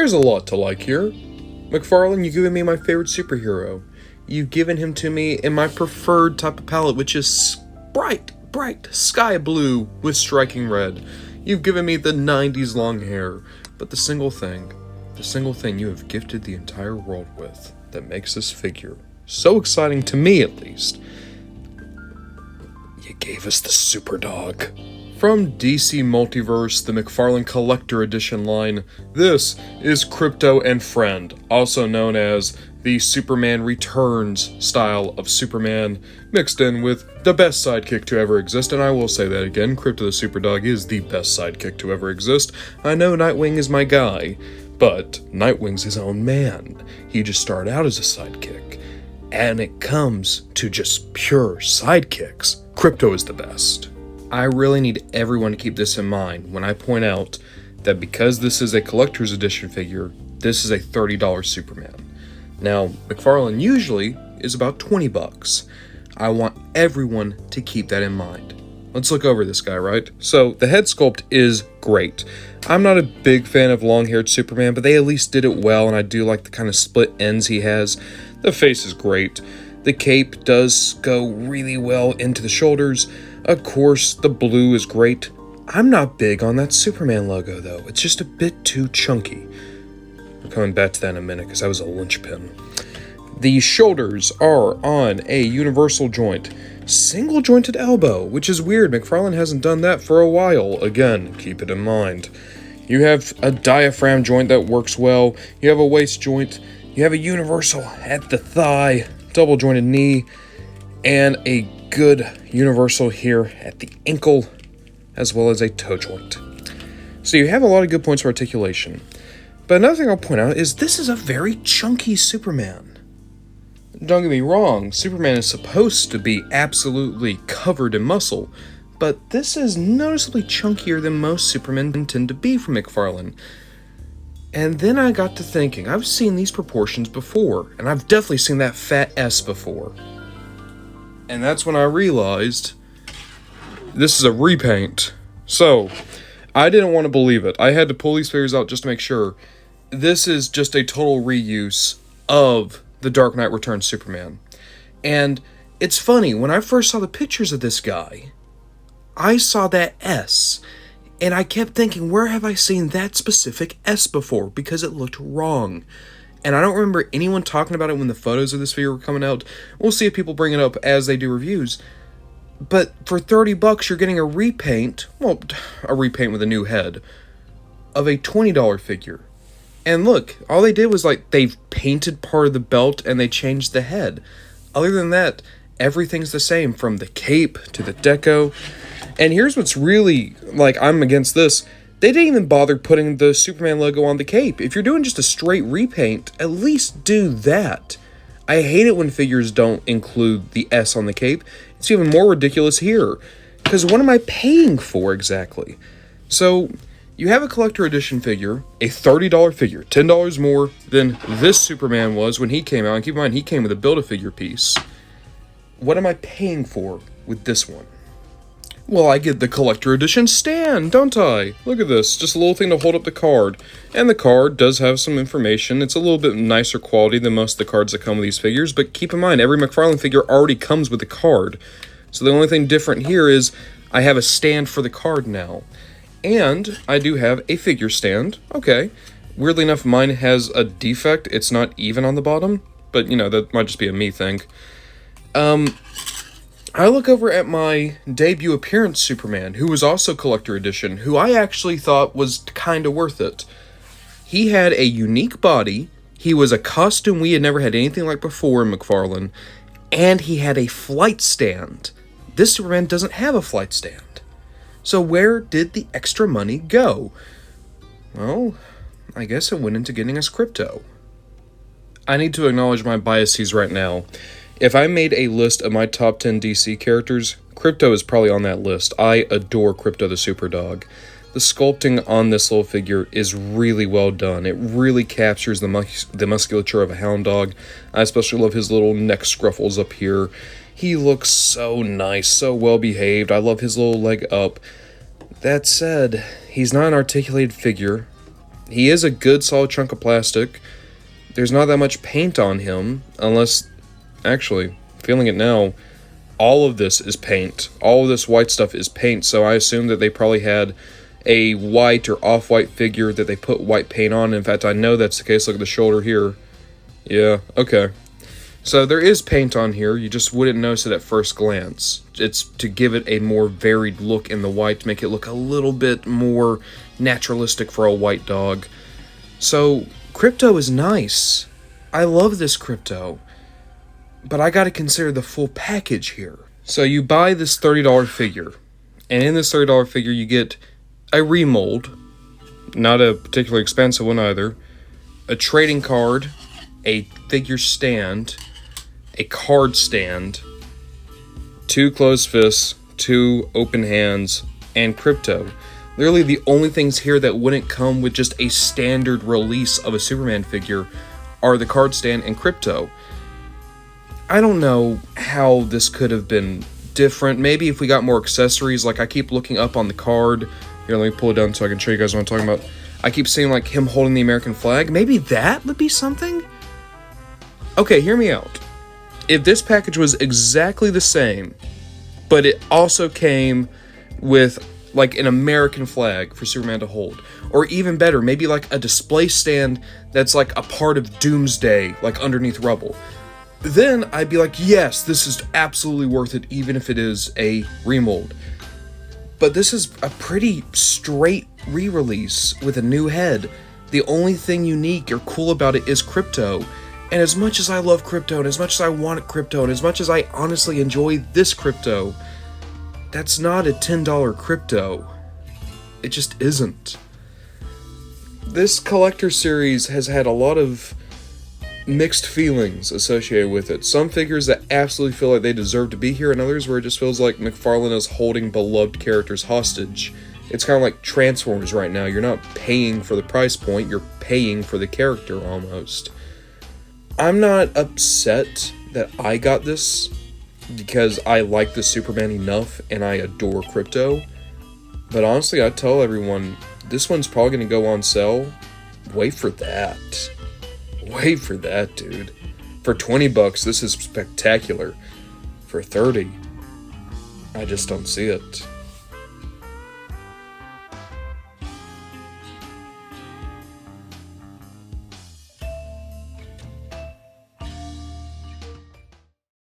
There's a lot to like here. McFarlane, you've given me my favorite superhero. You've given him to me in my preferred type of palette, which is bright sky blue with striking red. You've given me the 90s long hair. But the single thing you have gifted the entire world with that makes this figure so exciting to me, at least, you gave us the Super Dog. From DC Multiverse, the McFarlane Collector Edition line, this is Krypto and Friend, also known as the Superman Returns style of Superman, mixed in with the best sidekick to ever exist, and I will say that again, Krypto the Superdog is the best sidekick to ever exist. I know Nightwing is my guy, but Nightwing's his own man. He just started out as a sidekick. And it comes to just pure sidekicks, Krypto is the best. I really need everyone to keep this in mind when I point out that because this is a collector's edition figure, this is a $30 Superman. Now, McFarlane usually is about $20. I want everyone to keep that in mind. Let's look over this guy, right? So, the head sculpt is great. I'm not a big fan of long-haired Superman, but they at least did it well, and I do like the kind of split ends he has. The face is great. The cape does go really well into the shoulders. Of course, the blue is great. I'm not big on that Superman logo, though. It's just a bit too chunky. We're coming back to that in a minute, because that was a linchpin. The shoulders are on a universal joint. Single-jointed elbow, which is weird. McFarlane hasn't done that for a while. Again, keep it in mind. You have a diaphragm joint that works well. You have a waist joint. You have a universal at the thigh, double-jointed knee, and a good universal here at the ankle, as well as a toe joint. So you have a lot of good points for articulation. But another thing I'll point out is this is a very chunky Superman. Don't get me wrong, Superman is supposed to be absolutely covered in muscle, but this is noticeably chunkier than most Supermen tend to be from McFarlane. And then I got to thinking, I've seen these proportions before, and I've definitely seen that fat S before. And that's when I realized this is a repaint. So, I didn't want to believe it. I had to pull these figures out just to make sure. This is just a total reuse of the Dark Knight Returns Superman. And it's funny, when I first saw the pictures of this guy, I saw that S, and I kept thinking, where have I seen that specific S before? Because it looked wrong. And I don't remember anyone talking about it when the photos of this figure were coming out. We'll see if people bring it up as they do reviews. But for $30, you're getting a repaint, well, a repaint with a new head, of a $20 figure. And look, all they did was they've painted part of the belt and they changed the head. Other than that, everything's the same from the cape to the deco. And here's what's really, I'm against this. They didn't even bother putting the Superman logo on the cape. If you're doing just a straight repaint, at least do that. I hate it when figures don't include the S on the cape. It's even more ridiculous here. Because what am I paying for exactly? So, you have a collector edition figure, a $30 figure, $10 more than this Superman was when he came out. And keep in mind, he came with a Build-A-Figure piece. What am I paying for with this one? Well, I get the collector edition stand, don't I? Look at this, just a little thing to hold up the card. And the card does have some information. It's a little bit nicer quality than most of the cards that come with these figures, but keep in mind, every McFarlane figure already comes with the card. So the only thing different here is I have a stand for the card now. And I do have a figure stand. Okay. Weirdly enough, mine has a defect. It's not even on the bottom, but that might just be a me thing. I look over at my debut appearance Superman, who was also collector edition, who I actually thought was kind of worth it. He had a unique body, he was a costume we had never had anything like before in McFarlane, and he had a flight stand. This Superman doesn't have a flight stand. So where did the extra money go? Well, I guess it went into getting us Krypto. I need to acknowledge my biases right now. If I made a list of my top 10 DC characters, Krypto is probably on that list. I adore Krypto the Superdog. The sculpting on this little figure is really well done. It really captures the musculature of a hound dog. I especially love his little neck scruffles up here. He looks so nice, so well behaved. I love his little leg up. That said, he's not an articulated figure. He is a good solid chunk of plastic. There's not that much paint on him, unless, actually, feeling it now, all of this is paint. All of this white stuff is paint, so I assume that they probably had a white or off-white figure that they put white paint on. In fact, I know that's the case. Look at the shoulder here. Yeah, okay. So there is paint on here, you just wouldn't notice it at first glance. It's to give it a more varied look in the white, to make it look a little bit more naturalistic for a white dog. So, Krypto is nice. I love this Krypto. But I gotta consider the full package here. So you buy this $30 figure, and in this $30 figure you get a remold, not a particularly expensive one either, a trading card, a figure stand, a card stand, 2 closed fists, 2 open hands, and Krypto. Literally the only things here that wouldn't come with just a standard release of a Superman figure are the card stand and Krypto. I don't know how this could have been different. Maybe if we got more accessories, like I keep looking up on the card. Here, let me pull it down so I can show you guys what I'm talking about. I keep seeing like him holding the American flag. Maybe that would be something? Okay, hear me out. If this package was exactly the same, but it also came with like an American flag for Superman to hold, or even better, maybe like a display stand that's like a part of Doomsday, like underneath rubble, then I'd be like, yes, this is absolutely worth it, even if it is a remold. But this is a pretty straight re-release with a new head. The only thing unique or cool about it is Krypto. And as much as I love Krypto, and as much as I want Krypto, and as much as I honestly enjoy this Krypto, that's not a $10 Krypto. It just isn't. This collector series has had a lot of mixed feelings associated with it. Some figures that absolutely feel like they deserve to be here, and others where it just feels like McFarlane is holding beloved characters hostage. It's kind of like Transformers right now. You're not paying for the price point, you're paying for the character almost. I'm not upset that I got this, because I like the Superman enough and I adore Krypto. But honestly, I tell everyone, this one's probably going to go on sale. Wait for that. Wait for that, dude. For $20, this is spectacular. For $30, I just don't see it.